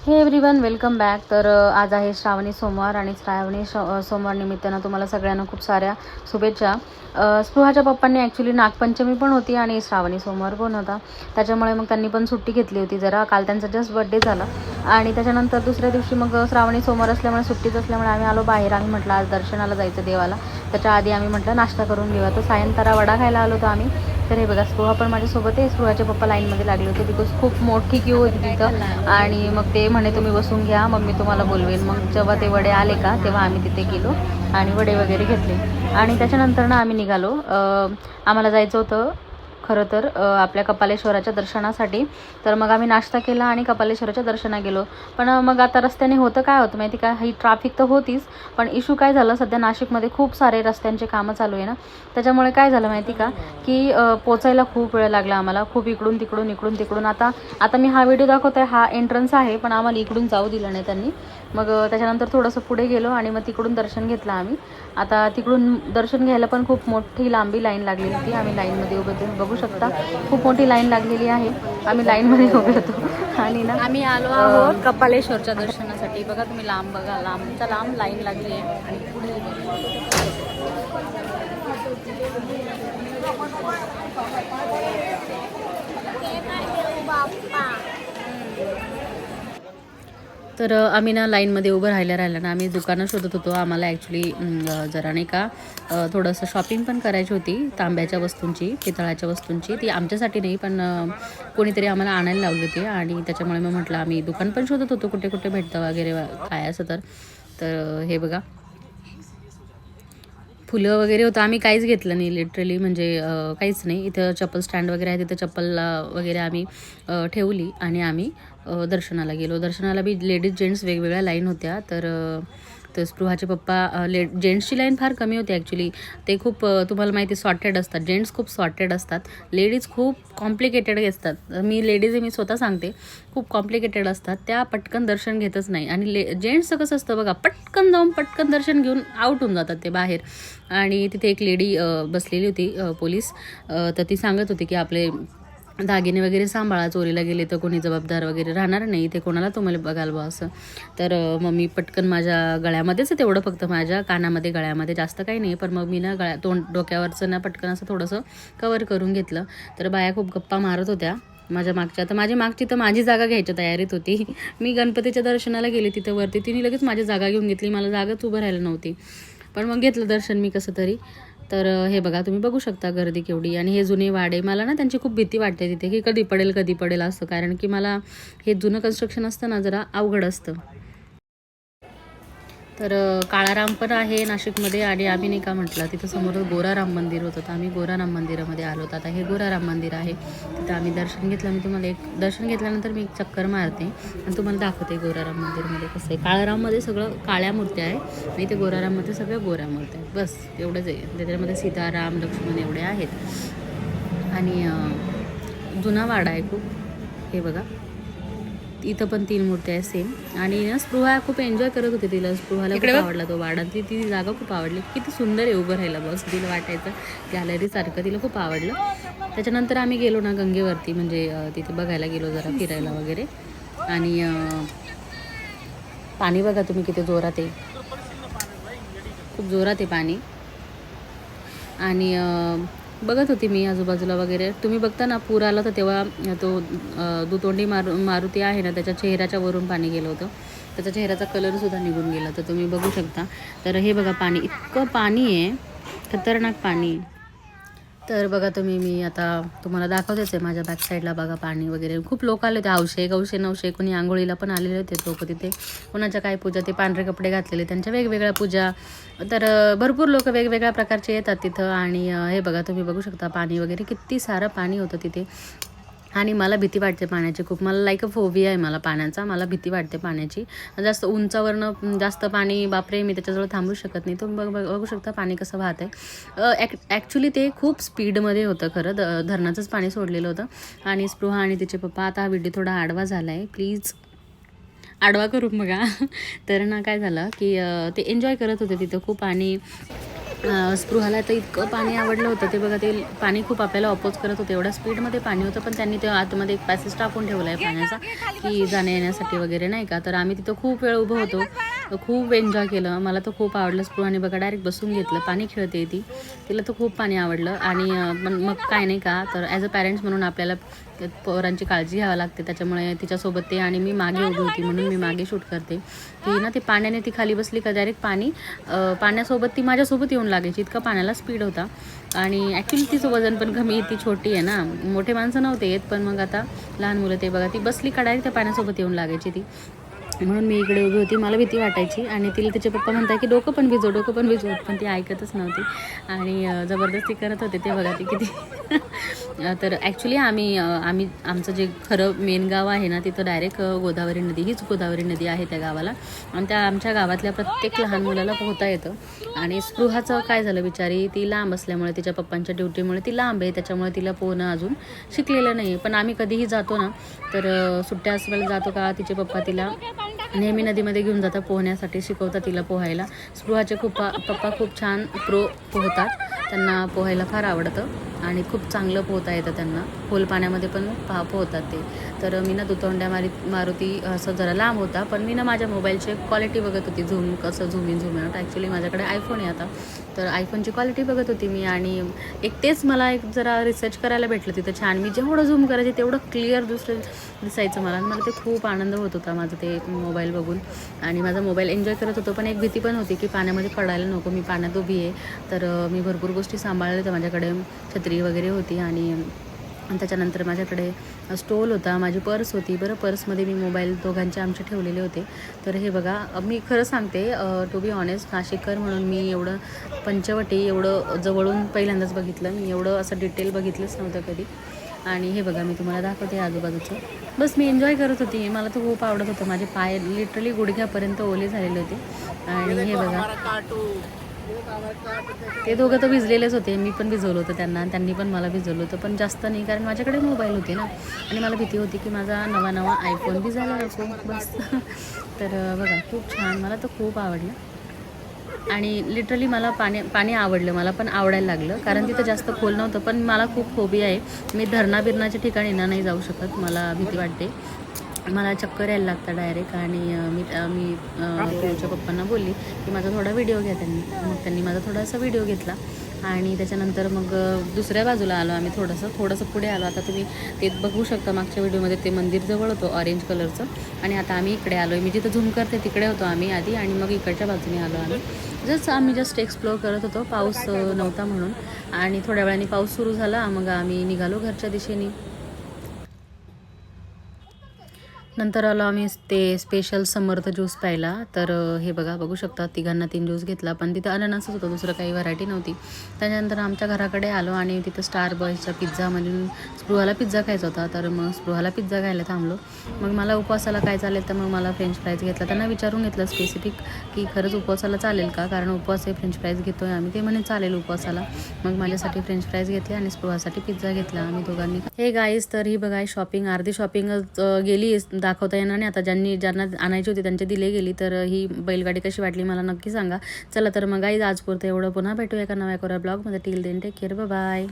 हे everyone, welcome back. तर आज आहे श्रावणी सोमवार आणि श्रावणी सोमवार निमित्तानं तुम्हाला सगळ्यांना खूप साऱ्या शुभेच्छा. स्पृहाच्या पप्पांनी ॲक्च्युली नागपंचमी पण होती आणि श्रावणी सोमवार पण होता, त्याच्यामुळे मग त्यांनी पण सुट्टी घेतली होती जरा. काल त्यांचा जस्ट बर्थडे झाला आणि त्याच्यानंतर दुसऱ्या दिवशी मग श्रावणी सोमवार असल्यामुळे सुट्टीच असल्यामुळे आम्ही आलो बाहेर. आम्ही म्हटलं आज दर्शनाला जायचं देवाला, त्याच्या आधी आम्ही म्हटलं नाश्ता करून घेऊया. तर सायंकाळा वडा खायला आलो होतो आम्ही. तर हे बघा, स्पृहा पण माझ्यासोबत आहे. स्पृहाचे पप्पा लाईनमध्ये लागले होते बिकॉज खूप मोठी क्यू होती तिथं. आणि मग ते म्हणे तुम्ही बसून घ्या, मग मी तुम्हाला बोलवेन. मग जेव्हा ते वडे आले का तेव्हा आम्ही तिथे गेलो आणि वडे वगैरे घेतले आणि त्याच्यानंतर ना आम्ही निघालो. आम्हाला जायचं होतं खरं तर आपल्या कपालेश्वराच्या दर्शनासाठी. तर मग आम्ही नाश्ता केला आणि कपालेश्वराच्या दर्शना गेलो. पण मग आता रस्त्याने होतं काय होतं माहिती का, ही ट्रॅफिक तर होतीच, पण इश्यू काय झालं, सध्या नाशिकमध्ये खूप सारे रस्त्यांचे कामं चालू आहे ना, त्याच्यामुळे काय झालं माहिती का की पोचायला खूप वेळ लागला आम्हाला. खूप इकडून तिकडून आता मी हा व्हिडिओ दाखवते, हा एंट्रन्स आहे, पण आम्हाला इकडून जाऊ दिलं नाही त्यांनी. मग त्याच्यानंतर थोडंसं पुढे गेलो आणि मग तिकडून दर्शन घेतलं आम्ही. आता तिकडून दर्शन घ्यायला पण खूप मोठी लांबी लाईन लागलेली होती. आम्ही लाईनमध्ये उभे होतो, बघू शकता खूप मोठी लाईन लागलेली आहे. आम्ही लाईनमध्ये उभे होतो आणि ना आम्ही आलो आहोत कपालेश्वरच्या दर्शनासाठी. बघा तुम्ही, लांब बघा, लांबच्या लांब लाईन लागली आहे आणि पुढे तर आम्ही ना लाईनमध्ये उभं राहिलं ना, आम्ही दुकानं शोधत होतो. आम्हाला ॲक्च्युली जरा नाही का थोडंसं शॉपिंग पण करायची होती, तांब्याच्या वस्तूंची, पितळाच्या वस्तूंची. ती आमच्यासाठी नाही, पण कोणीतरी आम्हाला आणायला लावली होती आणि त्याच्यामुळे मग म्हटलं आम्ही दुकान पण शोधत होतो कुठे कुठे भेटतं वगैरे काय असं. तर हे बघा, फुलं वगैरे होतं. आम्ही काहीच घेतलं नाही लिटरली, म्हणजे काहीच नाही. इथं चप्पल स्टँड वगैरे आहे, तिथं चप्पल वगैरे आम्ही ठेवली आणि आम्ही दर्शनाला गेलो. दर्शनाला बी लेडीज जेंट्स वेगवेगळ्या लाईन होत्या. तर स्पृहाचे पप्पा जेंट्सची लाईन फार कमी होती ॲक्च्युली. ते खूप तुम्हाला माहिती सॉर्टेड असतात. जेंट्स खूप सॉर्टेड असतात, लेडीज खूप कॉम्प्लिकेटेड असतात. मी लेडीज आहे, मी स्वतः सांगते, खूप कॉम्प्लिकेटेड असतात. त्या पटकन दर्शन घेतच नाही. आणि जेंट्सचं कसं असतं बघा, पटकन जाऊन पटकन दर्शन घेऊन आउट होऊन जातात ते बाहेर. आणि तिथे एक लेडी बसलेली होती, पोलीस. तर ती सांगत होती की आपले दागिने वगैरे सांभाळा, चोरीला गेले तर कोणी जबाबदार वगैरे राहणार नाही, ते कोणाला तुम्हाला बघाल बा असं. तर मग मी पटकन माझ्या गळ्यामध्येच तेवढं, फक्त माझ्या कानामध्ये गळ्यामध्ये जास्त काही नाही, पण मग मी ना डोक्यावरचं ना पटकन असं थोडंसं कवर करून घेतलं. तर बाया खूप गप्पा मारत होत्या माझ्या मागच्या. तर माझी मागची तर माझी जागा घ्यायच्या तयारीत होती. मी गणपतीच्या दर्शनाला गेले तिथं वरती, तिने लगेच माझी जागा घेऊन घेतली. मला जागाच उभं राहायला नव्हती, पण मग घेतलं दर्शन मी कसं तरी. तर हे बघा, तुम्ही बघू शकता गर्दी केवढी. आणि हे जुने वाडे, मला ना त्यांची खूप भीती वाटते तिथे, की कधी पडेल असं. कारण की मला हे जुनं कन्स्ट्रक्शन असतं ना, जरा अवघड असतं. तर काळाराम पण आहे नाशिकमध्ये. आणि आम्ही नाही का म्हटलं, तिथं समोर गोराराम मंदिर होतं, तर आम्ही गोराराम मंदिरामध्ये आलो होतो. आता हे गोराराम मंदिर आहे, तिथं आम्ही दर्शन घेतलं. मी तुम्हाला दर्शन घेतल्यानंतर मी एक चक्कर मारते आणि तुम्हाला दाखवते गोराराम मंदिरमध्ये कसं आहे. काळाराममध्ये सगळं काळ्या मूर्त्या आहे आणि ते गोराराममध्ये सगळ्या गोऱ्या मूर्त्या आहेत, बस एवढंच आहे. त्याच्यामध्ये सीताराम लक्ष्मण एवढे आहेत. आणि जुना वाडा आहे खूप. हे बघा, इथं पण 3 मूर्त्या आहेत सेम. आणि ना स्पृहा खूप एन्जॉय करत होती, तिला स्पृहाला खूप आवडला तो वाडा. ती जागा खूप आवडली, किती सुंदर आहे उभं राहायला, बस तिला वाटायचं गॅलरीसारखं, तिला खूप आवडलं. त्याच्यानंतर आम्ही गेलो ना गंगेवरती, म्हणजे तिथे बघायला गेलो जरा फिरायला वगैरे. आणि पाणी बघा तुम्ही किती जोरात आहे, खूप जोरात आहे पाणी. आणि बघत होती मी आजूबाजूला वगैरे. तुम्ही बघता ना पूर आला तर तेव्हा तो दुतोंडी मारुती आहे ना, त्याच्या चेहऱ्याच्या वरून पाणी गेलं होतं, त्याचा चेहऱ्याचा कलरसुद्धा निघून गेला. तर तुम्ही बघू शकता. तर हे बघा पाणी, इतकं पाणी आहे, खतरनाक पाणी. तर बघा तुम्ही, मी आता तुम्हाला दाखवतेच आहे, माझ्या बॅक साईडला बघा पाणी वगैरे. खूप लोक आले होते, हौशे गौशे नवशे, कोणी आंघोळीला पण आलेले होते लोक तिथे. कोणाच्या काय पूजा, ते पांढरे कपडे घातलेले त्यांच्या वेगवेगळ्या पूजा. तर भरपूर लोक वेगवेगळ्या प्रकारचे येतात तिथं. आणि हे बघा तुम्ही बघू शकता पाणी वगैरे, किती सारं पाणी होतं तिथे. आणि मला भीती वाटते पाण्याची खूप, मला लाईक अ फोबिया आहे मला पाण्याचा, मला भीती वाटते पाण्याची. जास्त उंचावरनं जास्त पाणी, बापरे, मी त्याच्याजवळ थांबू शकत नाही. तुम्ही बघू शकता पाणी कसं वाहत आहे. ॲक्च्युली ते खूप स्पीडमध्ये होतं खरं, धरणाचंच पाणी सोडलेलं होतं. आणि स्पृहा आणि तिचे पप्पा, आता हा व्हिडिओ थोडा आडवा झाला आहे, प्लीज आडवा करून बघा. तर ना काय झालं की ते एन्जॉय करत होते तिथं खूप. आणि स्पृहाला तर इतकं पाणी आवडलं होतं ते बघा. ते पाणी खूप आपल्याला अपोज करत होतं, एवढ्या स्पीडमध्ये पाणी होतं. पण त्यांनी ते आतमध्ये एक पॅसेज टाकून ठेवला आहे पाण्याचा, की जाण्या येण्यासाठी वगैरे नाही का. तर आम्ही तिथं खूप वेळ उभं होतो, खूप एन्जॉय केलं. मला तर खूप आवडलं. स्पृहाने बघा डायरेक्ट बसून घेतलं, पाणी खेळते ती, तिला तर खूप पाणी आवडलं. आणि मग काय नाही का, तर ॲज अ पॅरेंट्स म्हणून आपल्याला पोरांची काळजी घ्यावी लागते. त्याच्यामुळे तिच्यासोबत ते आणि मी मागे उभी होती म्हणून मी मागे शूट करते. ती ना, ती पाण्याने ती खाली बसली का डायरेक्ट पाण्यासोबत ती माझ्यासोबत येऊन लागायची, इतका पाण्याला स्पीड होता. आणि ॲक्च्युली तिचं वजन पण कमी, ती छोटी आहे ना, मोठे माणसं नव्हते येत. पण मग आता लहान मुलं ते बघा, ती बसली का डायरेक्ट त्या पाण्यासोबत येऊन लागायची ती. म्हणून मी इकडे उभी होती, मला भीती वाटायची. आणि तिला तिचे पप्पा म्हणतात की डोकं पण भिजव, पण ती ऐकतच नव्हती आणि जबरदस्ती करत होते. ते बघा ती किती तर ॲक्च्युली आमचं जे खरं मेन गाव आहे ना, तिथं डायरेक्ट गोदावरी नदी, हीच गोदावरी नदी आहे त्या गावाला. आणि त्या आमच्या गावातल्या प्रत्येक लहान मुलाला पोहता येतं. आणि स्पृहाचं काय झालं, बिचारी ती लांब असल्यामुळे, तिच्या पप्पांच्या ड्युटीमुळे ती लांब आहे, त्याच्यामुळे तिला पोहणं अजून शिकलेलं नाही. पण आम्ही कधीही जातो ना, तर सुट्ट्या असल्याला जातो का, तिचे पप्पा तिला नेहमी नदीमध्ये घेऊन जातात पोहण्यासाठी, शिकवतात तिला पोहायला. स्पृहाचे पप्पा खूप छान पोहतात, त्यांना पोहायला फार आवडतं आणि खूप चांगलं पोहता येतं त्यांना. खोल पाण्यामध्ये पण पोहतात ते. तर मी ना दुतोंड्या मारुती असं जरा लांब होता, पण मी ना माझ्या मोबाईलची क्वालिटी बघत होती, कसं झूम इन आउट. ॲक्च्युली माझ्याकडे आयफोन आहे आता, तर आयफोनची क्वालिटी बघत होती मी. आणि तेच मला जरा रिसर्च करायला भेटलं तिथं छान. मी जेवढं झूम करायचे तेवढं क्लिअर दिसायचं मला. आणि मला ते खूप आनंद होत होता माझं ते मोबाईल बघून. आणि माझा मोबाईल एन्जॉय करत होतो. पण एक भीती पण होती की पाण्यामध्ये पडायला नको, मी पाण्यात उभी आहे. तर मी भरपूर गोष्टी सांभाळल्या होत्या, माझ्याकडे छत्री वगैरे होती. आणि त्याच्यानंतर माझ्याकडे स्टोल होता, माझी पर्स होती. बरं, पर्समध्ये मी मोबाईल दोघांचे आमचे ठेवलेले होते. तर हे बघा, मी खरं सांगते, टू बी ऑनेस्ट, नाशिककर म्हणून मी एवढं पंचवटी एवढं जवळून पहिल्यांदाच बघितलं. मी एवढं असं डिटेल बघितलंच नव्हतं कधी. आणि हे बघा, मी तुम्हाला दाखवते आजूबाजूचं. बस मी एन्जॉय करत होती, मला तर खूप आवडत होतं. माझे पाय लिटरली गुडघ्यापर्यंत ओले झालेले होते. आणि हे बघा, ते दोघं तर भिजलेलेच होते, मी पण भिजवलं होतं त्यांना, त्यांनी पण मला भिजवलं होतं. पण जास्त नाही, कारण माझ्याकडे मोबाईल होते ना, आणि मला भीती होती की माझा नवा आयफोन भिजायला नको बस. तर बघा, खूप छान, मला तर खूप आवडलं. आणि लिटरली मला पाणी आवडलं, मला पण आवडायला लागलं, कारण तिथं जास्त खोल नव्हतं. पण मला खूप फोबिया आहे, मी बिरणाच्या ठिकाणी नाही जाऊ शकत, मला भीती वाटते, मला चक्कर यायला लागतं डायरेक्ट. आणि मी पिऊच्या पप्पांना बोलली की माझा थोडा व्हिडिओ घ्या त्यांनी. मग त्यांनी माझा थोडासा व्हिडिओ घेतला. आणि त्याच्यानंतर मग दुसऱ्या बाजूला आलो आम्ही, थोडंसं पुढे आलो. आता तुम्ही ते बघू शकता, मागच्या व्हिडिओमध्ये ते मंदिर जवळ होतं ऑरेंज कलरचं. आणि आता आम्ही इकडे आलो आहे, मी जिथं झूम करते तिकडे होतो आम्ही आधी, आणि मग इकडच्या बाजूने आलो आम्ही. आम्ही जस्ट एक्सप्लोअर करत होतो, पाऊस नव्हता म्हणून. आणि थोड्या वेळाने पाऊस सुरू झाला, मग आम्ही निघालो घरच्या दिशेने. नंतर आलो आम्ही ते स्पेशल समर्थ ज्यूस प्यायला. तर हे बघू शकता, तिघांना 3 ज्यूस घेतला, पण तिथं अननसच होतं, दुसरं काही व्हरायटी नव्हती. त्याच्यानंतर आमच्या घराकडे आलो आणि तिथं स्टार बॉयचा पिझ्झामधून स्पृहाला पिझ्झा खायचा होता. तर मग स्पृहाला पिझ्झा खायला थांबलो. मग मला उपवासाला काय चालेल, तर मग मला फ्रेंच फ्राईज घेतला. त्यांना विचारून घेतलं स्पेसिफिक की खरंच उपवासाला चालेल का, कारण उपवास आहे, फ्रेंच फ्राईज घेतो आहे आम्ही. ते म्हणे चालेल उपवासाला. मग माझ्यासाठी फ्रेंच फ्राईज घेतले आणि स्पृहासाठी पिझ्झा घेतला आम्ही दोघांनी. हे गाईज, तर ही बघा शॉपिंग, अर्धी शॉपिंगच गेली, दाखवता येणार नाही आता. ज्यांना आणायची होती त्यांचे दिले गेली. तर ही बैलगाडी कशी वाटली मला नक्की सांगा. चला तर मग गाईज, आज पुरतं एवढं. पुन्हा भेटूया एका नव्या ब्लॉगमध्ये. Till then take care, bye.